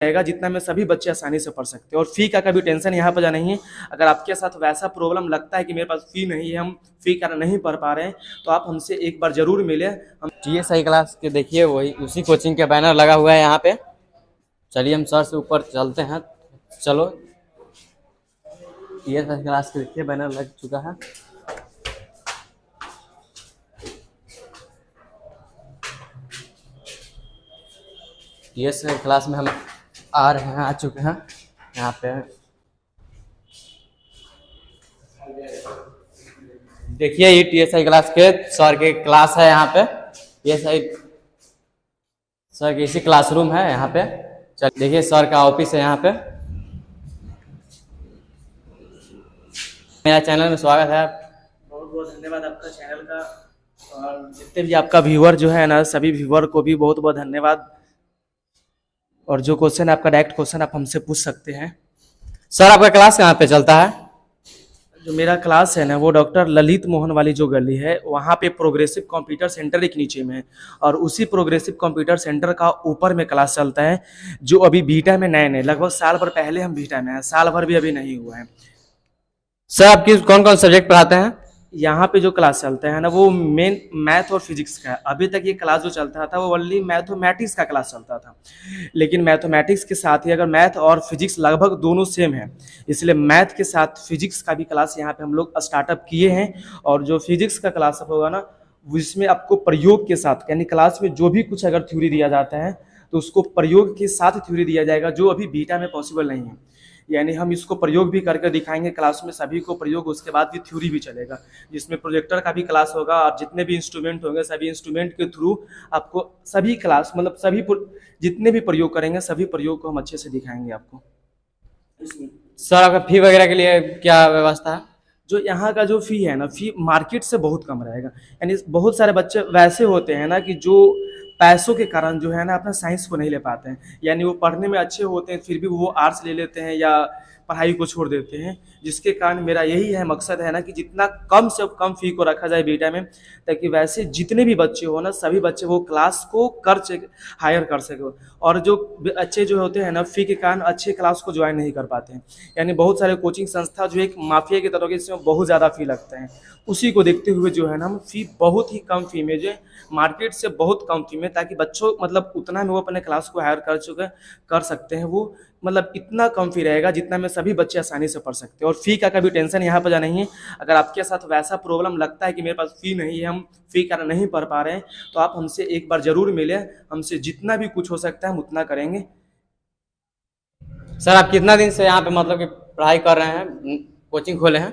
रहेगा जितना में सभी बच्चे आसानी से पढ़ सकते हैं। और फ़ी का कभी टेंशन यहाँ पर नहीं है। अगर आपके साथ वैसा प्रॉब्लम लगता है कि मेरे पास फ़ी नहीं है, हम फ़ी का नहीं पढ़ पा रहे हैं, तो आप हमसे एक बार ज़रूर मिलें। हम TSI क्लास के देखिए वही उसी कोचिंग के बैनर लगा हुआ है यहाँ पे। चलिए हम सर से ऊपर चलते हैं। चलो TSI क्लास के देखिए बैनर लग चुका है। TSI क्लास में हम आ रहे हैं, आ चुके हैं यहाँ पे। देखिए ये TSI क्लास के सर के क्लास है यहाँ पे। TSI सर की इसी क्लासरूम है यहाँ पे। चल देखिए सर का ऑफिस है यहाँ पे। मेरा चैनल में स्वागत है। बहुत बहुत धन्यवाद आपका चैनल का, और जितने भी आपका व्यूअर जो है ना, सभी व्यूअर को भी बहुत बहुत धन्यवाद। और जो क्वेश्चन है आपका, डायरेक्ट क्वेश्चन आप हमसे पूछ सकते हैं। सर आपका क्लास कहाँ पे चलता है? जो मेरा क्लास है ना, वो डॉक्टर ललित मोहन वाली जो गली है वहाँ पे प्रोग्रेसिव कंप्यूटर सेंटर एक नीचे में है, और उसी प्रोग्रेसिव कंप्यूटर सेंटर का ऊपर में क्लास चलता है, जो अभी बीटा में नए नए लगभग साल भर पहले हम बीटा में हैं, साल भर भी अभी नहीं हुआ है। सर आप किस कौन कौन सब्जेक्ट पढ़ाते हैं? यहाँ पे जो क्लास चलता है ना, वो मेन मैथ और फिजिक्स का है। अभी तक ये क्लास जो चलता था वो ओनली मैथमेटिक्स का क्लास चलता था, लेकिन मैथमेटिक्स के साथ ही अगर मैथ और फिजिक्स लगभग दोनों सेम है, इसलिए मैथ के साथ फिजिक्स का भी क्लास यहाँ पे हम लोग स्टार्टअप किए हैं। और जो फिजिक्स का क्लास होगा ना, जिसमें आपको प्रयोग के साथ, यानी क्लास में जो भी कुछ अगर थ्योरी दिया जाता है तो उसको प्रयोग के साथ थ्योरी दिया जाएगा, जो अभी बीटा में पॉसिबल नहीं है। यानी हम इसको प्रयोग भी करके दिखाएंगे क्लास में सभी को प्रयोग, उसके बाद भी थ्योरी भी चलेगा, जिसमें प्रोजेक्टर का भी क्लास होगा, और जितने भी इंस्ट्रूमेंट होंगे सभी इंस्ट्रूमेंट के थ्रू आपको सभी क्लास मतलब सभी जितने भी प्रयोग करेंगे सभी प्रयोग को हम अच्छे से दिखाएंगे आपको। सर आपका फी वगैरह के लिए क्या व्यवस्था है? जो यहाँ का जो फ़ी है ना, फ़ी मार्केट से बहुत कम रहेगा। यानी बहुत सारे बच्चे वैसे होते हैं ना कि जो पैसों के कारण जो है ना अपना साइंस को नहीं ले पाते हैं, यानी वो पढ़ने में अच्छे होते हैं फिर भी वो आर्ट्स ले लेते हैं या पढ़ाई को छोड़ देते हैं, जिसके कारण मेरा यही है मकसद है ना कि जितना कम से कम फ़ी को रखा जाए बीटा में, ताकि वैसे जितने भी बच्चे हो ना सभी बच्चे वो क्लास को हायर कर सके। और जो अच्छे जो होते हैं ना, फ़ी के कारण अच्छे क्लास को ज्वाइन नहीं कर पाते हैं। यानी बहुत सारे कोचिंग संस्था जो एक माफिया की तरह के, इसमें बहुत ज़्यादा फ़ी लगता है, उसी को देखते हुए जो है ना हम फ़ी बहुत ही कम फ़ी में, जो मार्केट से बहुत कम फ़ी में, ताकि बच्चों मतलब उतना में वो अपने क्लास को हायर कर सकते हैं। वो मतलब इतना कम फ़ी रहेगा जितना में सभी बच्चे आसानी से पढ़ सकते हैं। और फ़ी का कभी टेंशन यहाँ पर नहीं है। अगर आपके साथ वैसा प्रॉब्लम लगता है कि मेरे पास फ़ी नहीं है, हम फ़ी का नहीं पढ़ पा रहे हैं, तो आप हमसे एक बार ज़रूर मिलें। हमसे जितना भी कुछ हो सकता है हम उतना करेंगे। सर आप कितना दिन से यहाँ पे मतलब कि पढ़ाई कर रहे हैं, कोचिंग खोले हैं?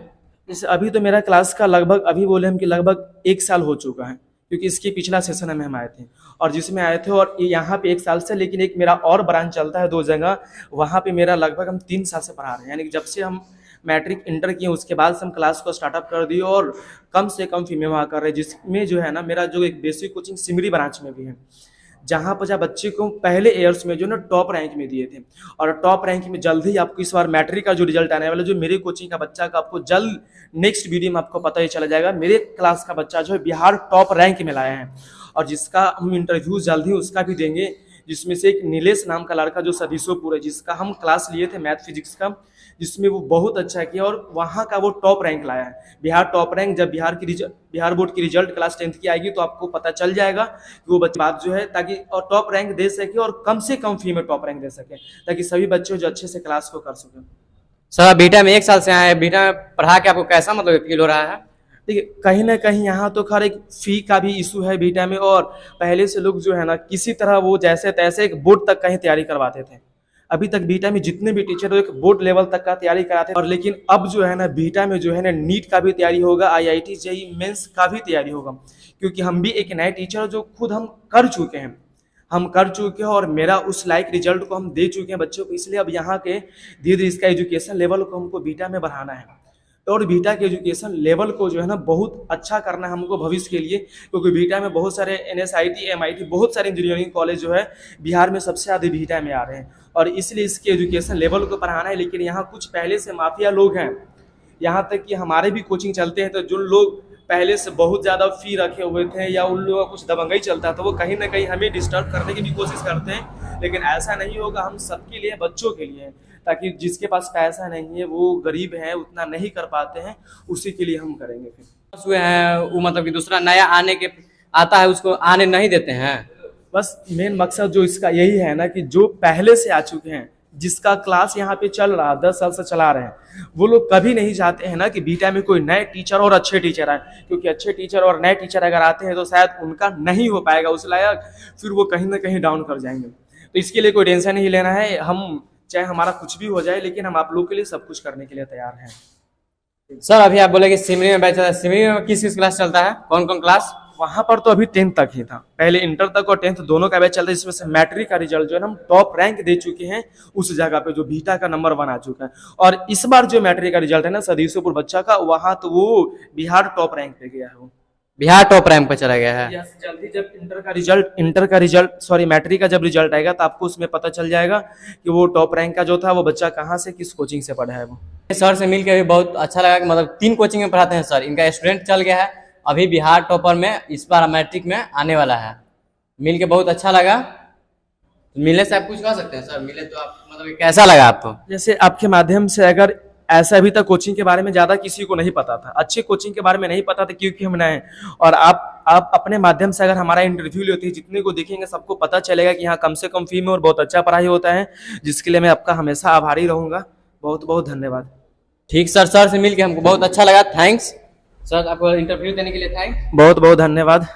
जैसे अभी तो मेरा क्लास का लगभग अभी बोले हम कि लगभग 1 साल हो चुका है, क्योंकि इसके पिछला सेशन में हम आए थे, और जिसमें आए थे, और यहाँ पे 1 साल से, लेकिन एक मेरा और ब्रांच चलता है 2 जगह, वहाँ पे मेरा लगभग हम 3 साल से पढ़ा रहे हैं। यानी कि जब से हम मैट्रिक इंटर किए उसके बाद से हम क्लास को स्टार्टअप कर दिए, और कम से कम फी में वहाँ कर रहे हैं, जिसमें जो है ना मेरा जो एक बेसिक कोचिंग सिमरी ब्रांच में भी है, जहाँ पर जब बच्चे को पहले ईयर्स में जो ना टॉप रैंक में दिए थे, और टॉप रैंक में जल्द ही आपको इस बार मैट्रिक का जो रिजल्ट आने वाला, जो मेरे कोचिंग का बच्चा का आपको जल्द नेक्स्ट वीडियो में आपको पता ही चला जाएगा। मेरे क्लास का बच्चा जो है बिहार टॉप रैंक में लाया है, और जिसका हम इंटरव्यू जल्द ही उसका भी देंगे, जिसमें से एक नीलेश नाम का लड़का जो सदीसोपुर है, जिसका हम क्लास लिए थे मैथ फिजिक्स का, जिसमें वो बहुत अच्छा किया, और वहाँ का वो टॉप रैंक लाया है, बिहार टॉप रैंक। जब बिहार बोर्ड की रिजल्ट क्लास 10th की आएगी तो आपको पता चल जाएगा कि वो बच्चे बात जो है, ताकि और टॉप रैंक दे सके, और कम से कम फी में टॉप रैंक दे सके, ताकि सभी बच्चे जो अच्छे से क्लास को कर सकें। सर बीटा में 1 साल से आए हैं, बीटा में पढ़ा के आपको कैसा मतलब फील हो रहा है? देखिए कहीं ना कहीं यहाँ तो खैर एक फ़ी का भी इशू है बीटा में, और पहले से लोग जो है ना किसी तरह वो जैसे तैसे एक बोर्ड तक कहीं तैयारी करवाते थे। अभी तक बीटा में जितने भी टीचर हो एक बोर्ड लेवल तक का तैयारी कराते हैं, और लेकिन अब जो है ना बीटा में जो है ना नीट का भी तैयारी होगा, IIT JEE मेंस का भी तैयारी होगा, क्योंकि हम भी एक नए टीचर जो खुद हम कर चुके हैं, और मेरा उस लायक रिजल्ट को हम दे चुके हैं बच्चों को। इसलिए अब यहाँ के धीरे धीरे इसका एजुकेशन लेवल को हमको बीटा में बढ़ाना है, और बीटा के एजुकेशन लेवल को जो है ना बहुत अच्छा करना है हमको भविष्य के लिए, क्योंकि बीटा में बहुत सारे NSIT MIT बहुत सारे इंजीनियरिंग कॉलेज जो है बिहार में सबसे ज़्यादा बीटा में आ रहे हैं, और इसलिए इसके एजुकेशन लेवल को बढ़ाना है। लेकिन यहाँ कुछ पहले से माफिया लोग हैं, यहाँ तक कि हमारे भी कोचिंग चलते हैं तो जो लोग पहले से बहुत ज़्यादा फी रखे हुए थे या उन लोगों का कुछ दबंगई चलता है तो वो कहीं ना कहीं हमें डिस्टर्ब करने की भी कोशिश करते हैं, लेकिन ऐसा नहीं होगा। हम सबके लिए, बच्चों के लिए, ताकि जिसके पास पैसा नहीं है, वो गरीब है, उतना नहीं कर पाते हैं, उसी के लिए हम करेंगे। फिर हुए हैं वो मतलब कि दूसरा नया आने के आता है उसको आने नहीं देते हैं। बस मेन मकसद जो इसका यही है ना कि जो पहले से आ चुके हैं, जिसका क्लास यहाँ पे चल रहा है, 10 साल से चला रहे हैं, वो लोग कभी नहीं चाहते हैं ना कि बीटा में कोई नए टीचर और अच्छे टीचर आए, क्योंकि अच्छे टीचर और नए टीचर अगर आते हैं तो शायद उनका नहीं हो पाएगा उस लायक, फिर वो कहीं ना कहीं डाउन कर जाएंगे। तो इसके लिए कोई टेंशन नहीं लेना है। हम चाहे हमारा कुछ भी हो जाए, लेकिन हम आप लोग के लिए सब कुछ करने के लिए तैयार हैं। सर अभी आप बोले कि सिमरी में बैच चलता है, सिमरी में किस किस क्लास चलता है, कौन कौन क्लास? वहां पर तो अभी 10th तक ही था, पहले इंटर तक और 10th दोनों का बैच चलता है, जिसमें से मैट्रिक का रिजल्ट जो है हम टॉप रैंक दे चुके हैं उस जगह पे, जो बीटा का नंबर 1 आ चुका है। और इस बार जो मैट्रिक का रिजल्ट है ना सदीसोपुर बच्चा का, वहां तो वो बिहार टॉप रैंक पे गया है। वो बिहार टॉप रैंक पे चला गया है। यस, जल्दी जब मैट्रिक का जब रिजल्ट आएगा तो आपको उसमें पता चल जाएगा कि वो टॉप रैंक का जो था वो बच्चा कहाँ से, किस कोचिंग से पढ़ा है। वो सर से मिलकर भी बहुत अच्छा लगा कि मतलब 3 कोचिंग में पढ़ाते हैं सर, इनका स्टूडेंट चल गया है अभी बिहार टॉपर में, इस बार मैट्रिक में आने वाला है। मिल के बहुत अच्छा लगा। मिलने से आप कुछ कह सकते हैं सर, मिले तो आप मतलब कैसा लगा आपको? जैसे आपके माध्यम से, अगर ऐसा अभी तक कोचिंग के बारे में ज्यादा किसी को नहीं पता था, अच्छे कोचिंग के बारे में नहीं पता था, क्योंकि हम नए हैं, और आप अपने माध्यम से अगर हमारा इंटरव्यू लेते हैं, जितने को देखेंगे सबको पता चलेगा कि यहाँ कम से कम फी में और बहुत अच्छा पढ़ाई होता है, जिसके लिए मैं आपका हमेशा आभारी रहूंगा। बहुत बहुत धन्यवाद। ठीक सर, सर से मिलके हमको बहुत अच्छा लगा। थैंक्स सर, आपको इंटरव्यू देने के लिए थैंक्स। बहुत बहुत धन्यवाद।